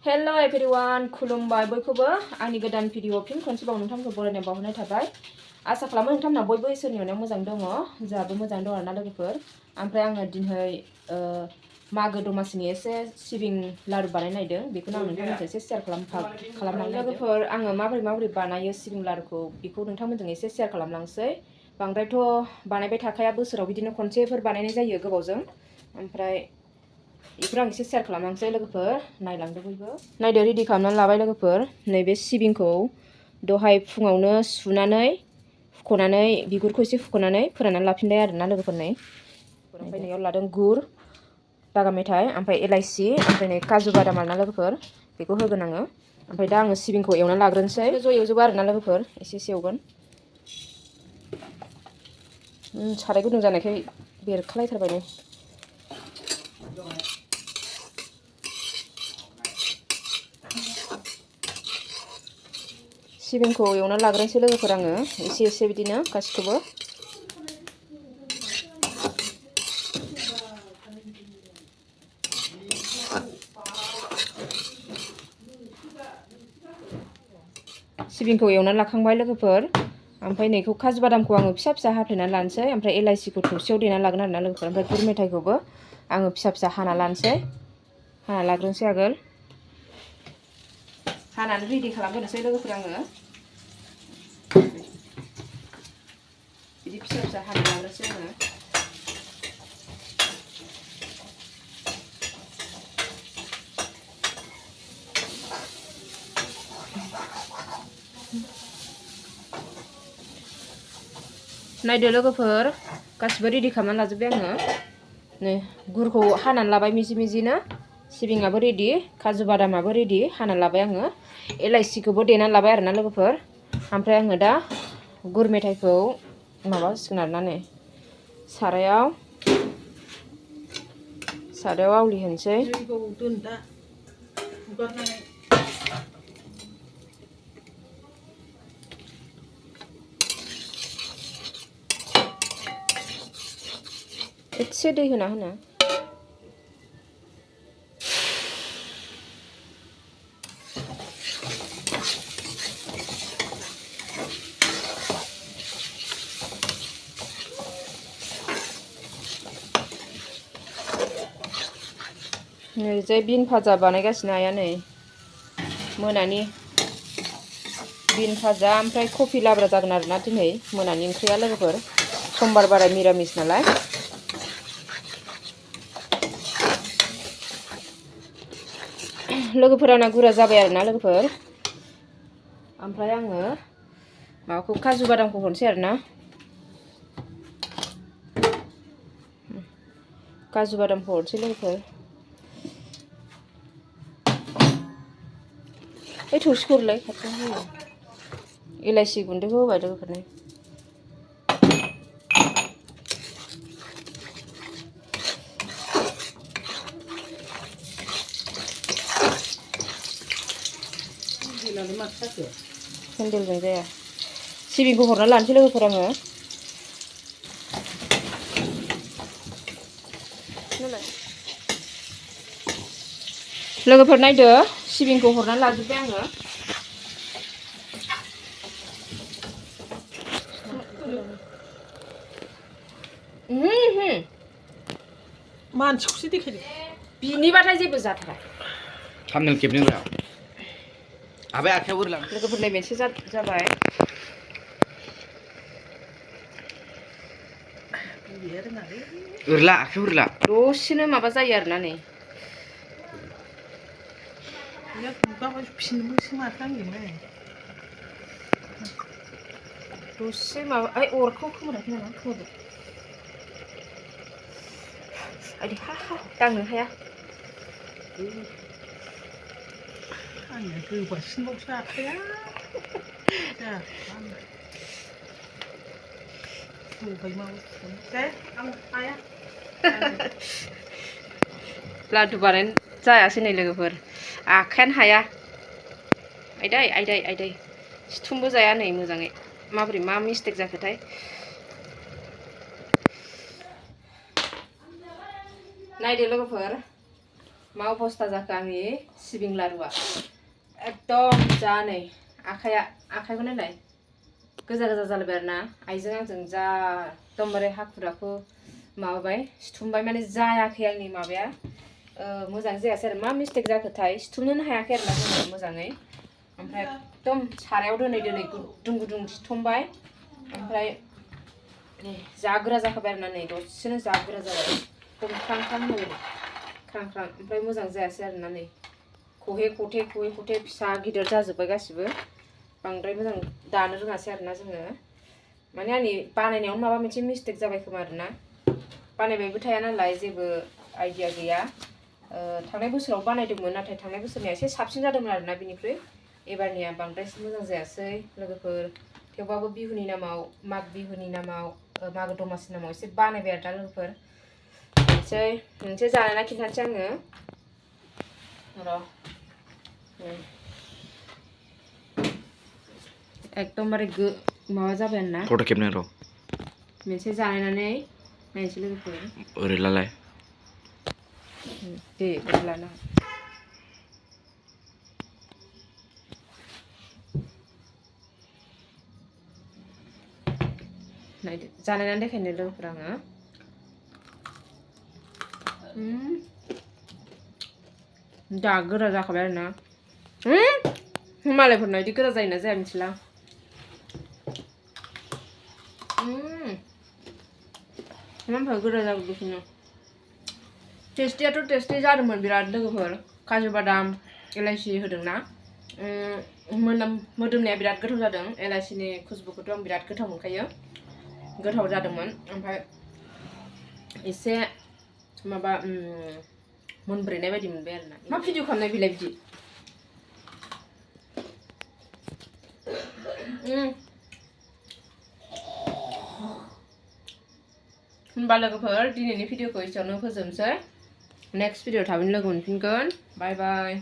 Hello everyone, खुलुमबाय बयखौबो आंनि गोदान भिडिअ फिन खनसेबाव नोंथांखौ बरायनाय बावहरनाय थाबाय। आसा खालामो नोंथांमोना बयबो इसोरनि अननायाव मोजां दङ, जोंहाबो मोजां दं आरोना लोगोफोर। ओमफ्राय आङो दिनै मागो दमासिनि एसे सिबिं लारु बानायनो नागिरदों, बेखौनो आं नोंथांमोनजों एसे शेयार खालामलांनो लोगोफोर। आङो माबोरै बानायो सिबिं लारुखौ बेखौ नोंथांमोनजों एसे शेयार खालामलांसै। बांद्रायथ' बानायबाय थाखाया, बोसोराव बिदिनो खनसेफोर बानायनाय जायो गोबावजों। ओमफ्राय बेफोर आं एसे शेयार खालामलांसै लोगोफोर, नायलांदो बयबो। नायदो रेडि खालामनानै लाबाय लोगोफोर। नैबे सिबिंखौ दहाय फुङावनो सुनानै हुख'नानै बिगुरखौ एसे हुख'नानै फोराननानै लाफिनबाय आरोना लोगोफोर। नै ओमफ्राय नैयाव लादों गुर, दागा मेथाइ, ओमफ्राय इलाइसि, ओमफ्राय नै काजु बादाम आरोना लोगोफोर, बेखौ होगोन आङो। ओमफ्राय दा आङो सिबिंखौ एवनानै लाग्रोनोसै, ज' एवजोबो आरोना लोगोफोर, एसे एवगोन। साराय गुदुं जानायखाय बेरखालायथारबाय नै। सिबिंखौ एवना लाग्रोनोसै लोगोफोर आङो, एसे बिदिनो गासिखौबो। सिबिंखौ एवनानै लाखांबाय लोगोफोर। ओमफ्राय नैखौ काजु बादामखौ आङो फिसा फिसा हाफ्लेनानै लानोसै, ओमफ्राय इलाइसिखौ थौसियाव देनानै लागोन आरोना लोगोफोर। ओमफ्राय गुर मेथाइखौबो आङो फिसा फिसा हाना लानोसै, हाना लाग्रोनोसै आगोल। हानानै रेडि खालामग्रोनोसै लोगोफोर आङो। बिदि फिसा फिसा हाना लाग्रोनोसै आङो। नायदो लोगोफोर, गासिबो रेडि खालामनानै लाजोब्बाय आङो। नै गुरखौ हानानै लाबाय मिजि मिजिनो, सिबिङाबो रेडि, काजु बादामाबो रेडि हानानै लाबाय आङो, इलाइसिखौबो देनानै लाबाय आरोना लोगोफोर। ओमफ्राय आङो दा गुर मेथाइखौ माबासिगोन आरोना, नै सारायाव आवलिहोनोसै। एसे दै होना होनो। नैजाय बिन भाजा बानायगासिनो आइया, नै मोनानि बिन भाजा, ओमफ्राय कफि लाब्रा जागोन आरोना दिनै मोनानि ओंख्रिया लोगोफोर। समबार बाराय मिरामिस नालाय। लोगोफोर आंना गुरा जाबाय आरोना लोगोफोर। ओमफ्राय आङो माबाखौ काजु बादामखौ हरनोसै आरोना। काजु बादामखौ हरनोसै लोगोफोर। ओइ थौसिखौ हरलाय, खाथियाव होयो। इलाइसि गुन्दैखौ होबाय लोगोफोर। नै हेन्देलजों जाया। सिबिंखौ हरना लानोसै लोगोफोर आङो। लोगोफोर नायदो, सिबिंखौ हरनानै लाजोब्बाय आङो। मानसिखौसो देखायदो। बिनिबाथाय जेबो जाथारा। थामनेल खेबनो रोङा। आबाय आखायाव ओरलां। लोगोफोर नै मोनसे जाबाय। ओरला आखायाव ओरला। दसेनो माबा जायो आरोना नै। दसे माबा, ओइ अरखौ खोमोराखै नामा? खोमोरदो। आइदै हा दांनो हाया। आंना गोबासिनबावसो आखाया। लादु बानायनो जायासै नै लोगोफोर, आखायानो हाया। आइदै सिथुमबो जाया नै मोजाङै। माबोरै मा मिस्टेक जाखोथाय। नायदो लोगोफोर, मा अबस्था जाखो आंनि सिबिं लारुआ एकदम जा नै आखाइखौ नायलाय गोजा गोजा जालायबाय आरोना आइजों आंजों जा एकदमबारे हाखु दाखु माबाबाय सिथुमबाय माने जायाखै आंनि माबाया मोजां जायासै आरो मा मिस्टेक जाखोथाय सिथुमनोनो हायाखै आरोना जोङो मोजाङै ओमफ्राय एकदम सारायाव दोनै गुदुं गुदुं सिथुमबाय ओमफ्राय नै जा गोरा जाखाबाय आरोना नै दसेनो जा गोरा जाबाय एकदम ख्रां ख्रां होबाय ख्रां ख्रां ओमफ्राय मोजां जायासै आरोना नै खहे खथे फिसा गिदिर जाजोब्बाय गासिबो बांद्राय मोजां दानो रोङासै आरोना जोङो माने आंनि बानायनायावनो माबा मोनसे मिस्टेक जाबाय खोमा आरोना बानायबायबो थाया नालाय जेबो आइडिया गैया थांनाय बोसोराव बानायदोंमोन नाथाय थांनाय बोसोरनिया एसे साबसिन जादोंमोन आरोना बिनिख्रुइ एबारनिया बांद्रायसो मोजां जायासै लोगोफोर थेवबाबो बिहुनि नामाव माग बिहुनि नामाव मागो दमासि नामाव एसे बानायबाय आरोना लोगोफोर मोनसे जानायना खिन्थानोसै आङो र' एकदमबारे माबा जाबाय आरोना फट' खेबनो र' मोनसे जानायनानै नायनोसै लोगोफोर ओरै लालाय दे ओरै लाना नायदो जानायनानै देखायनो लोगोफोर आङो दा गोरा जाखाबाय आरोना मालायफोरना बिदि गोरा जायोना जाया मिथिला ओमफ्राय गोरा जाबोगासिनो टेस्टियाथ' टेस्टि जादोंमोन बिराद लोगोफोर काजु बादाम एलाइचि होदोंना मोदोमनाया बिराद गोथाव जादों एलाइचिनि खुसबुखौथ' आं बिराद गोथाव मोनखायो गोथाव जादोंमोन ओमफ्राय एसे माबा मोनब्रेनाय बायदि मोनबाय आरोना मा भिडिअ खालामनाय बिलाय बिदि होनबा लोगोफोर दिनैनि भिडिअखौ एसेयावनो फोजोबनोसै नेक्स्ट भिडिअ थाबैनो लोगो मोनफिनगोन बाय बाय